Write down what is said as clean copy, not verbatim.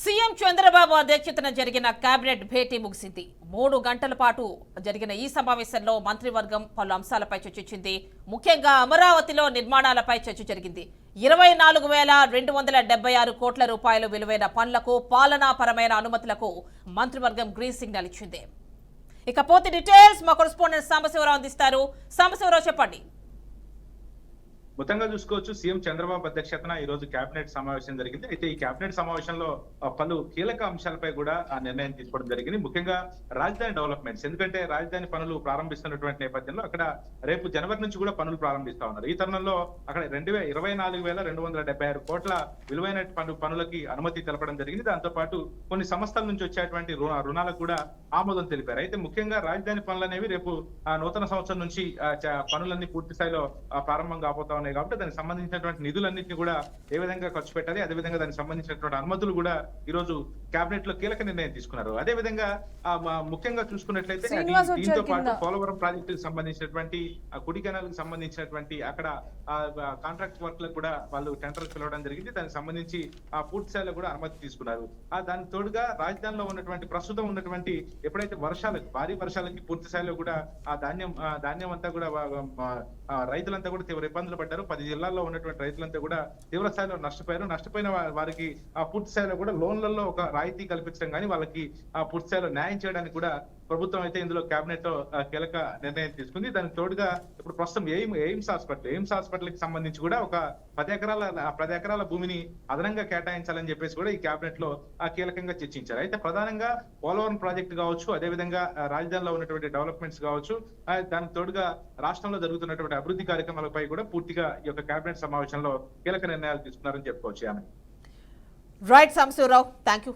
CM Chandrababu అధ్యక్షతన జరిగిన cabinet భేటీ ముగిసింది. 3 గంటల పాటు జరిగిన ఈ సమావేశంలో మంత్రివర్గం పలు అంశాలపై చర్చించింది. ముఖ్యంగా అమరావతిలో నిర్మాణాలపై చర్చ జరిగింది. 24,276 కోట్ల రూపాయలు విలువైన పనులకు, పాలనాపరమైన అనుమతులకు మంత్రివర్గం గ్రీన్ సిగ్నల్ ఇచ్చింది. ఇకపోతే డీటెయిల్స్ మా కరెస్పాండెంట్ సాంబశివరావు అందిస్తారు. సాంబశివరావు చెప్పండి. మొత్తంగా చూసుకోవచ్చు, సీఎం చంద్రబాబు అధ్యక్షతన ఈ రోజు కేబినెట్ సమావేశం జరిగింది. అయితే ఈ కేబినెట్ సమావేశంలో పలు కీలక అంశాలపై కూడా ఆ నిర్ణయం తీసుకోవడం జరిగింది. ముఖ్యంగా రాజధాని డెవలప్మెంట్స్, ఎందుకంటే రాజధాని పనులు ప్రారంభిస్తున్నటువంటి నేపథ్యంలో అక్కడ రేపు జనవరి నుంచి కూడా పనులు ప్రారంభిస్తా ఉన్నారు. ఈ తరుణంలో అక్కడ 24,276 కోట్ల విలువైన పనులకి అనుమతి తెలపడం జరిగింది. దాంతో పాటు కొన్ని సంస్థల నుంచి వచ్చేటువంటి రుణాలకు కూడా ఆమోదం తెలిపారు. అయితే ముఖ్యంగా రాజధాని పనులు అనేవి రేపు నూతన సంవత్సరం నుంచి పనులన్నీ పూర్తి స్థాయిలో ప్రారంభం కాబోతా ఉన్నాయి. కాబట్టి దానికి సంబంధించినటువంటి నిధులన్నింటినీ కూడా ఏ విధంగా ఖర్చు పెట్టాలి, అదేవిధంగా దానికి సంబంధించినటువంటి అనుమతులు కూడా ఈ రోజు కేబినెట్ లో కీలక నిర్ణయం తీసుకున్నారు. అదే విధంగా ముఖ్యంగా చూసుకున్నట్లయితే దీంతో పాటు పోలవరం ప్రాజెక్టుకు సంబంధించినటువంటి కుడి కెనాల్ కి సంబంధించినటువంటి అక్కడ కాంట్రాక్ట్ వర్క్ లకు కూడా వాళ్ళు టెండర్ పిలవడం జరిగింది. దానికి సంబంధించి పూర్తి స్థాయిలో కూడా అనుమతి తీసుకున్నారు. దానికి తోడుగా రాజధానిలో ఉన్నటువంటి ప్రస్తుతం ఉన్నటువంటి ఎప్పుడైతే భారీ వర్షాలకి పూర్తి స్థాయిలో కూడా ఆ ధాన్యం అంతా కూడా రైతులంతా కూడా తీవ్ర ఇబ్బందులు పడ్డారు. 10 జిల్లాల్లో ఉన్నటువంటి రైతులంతా కూడా తీవ్ర స్థాయిలో నష్టపోయిన వారికి పూర్తి స్థాయిలో కూడా లోన్లలో ఒక రాయితీ కల్పించడం కానీ వాళ్ళకి పూర్తి స్థాయిలో న్యాయం చేయడానికి కూడా ప్రభుత్వం అయితే ఇందులో కేబినెట్ లో కీలక నిర్ణయం తీసుకుంది. దానికి తోడుగా ఇప్పుడు ప్రస్తుతం ఎయిమ్స్ హాస్పిటల్ కి సంబంధించి కూడా ఒక 10 ఎకరాల భూమిని అదనంగా కేటాయించాలని చెప్పేసి కూడా ఈ కేబినెట్ లో కీలకంగా చర్చించారు. అయితే ప్రధానంగా పోలవరం ప్రాజెక్టు కావచ్చు, అదేవిధంగా రాజధానిలో ఉన్నటువంటి డెవలప్మెంట్స్ కావచ్చు, దానికి తోడుగా రాష్ట్రంలో జరుగుతున్నటువంటి అభివృద్ధి కార్యక్రమాలపై కూడా పూర్తిగా ఈ యొక్క కేబినెట్ సమావేశంలో కీలక నిర్ణయాలు తీసుకున్నారని చెప్పుకోవచ్చు. Right Sambasivarao, thank you.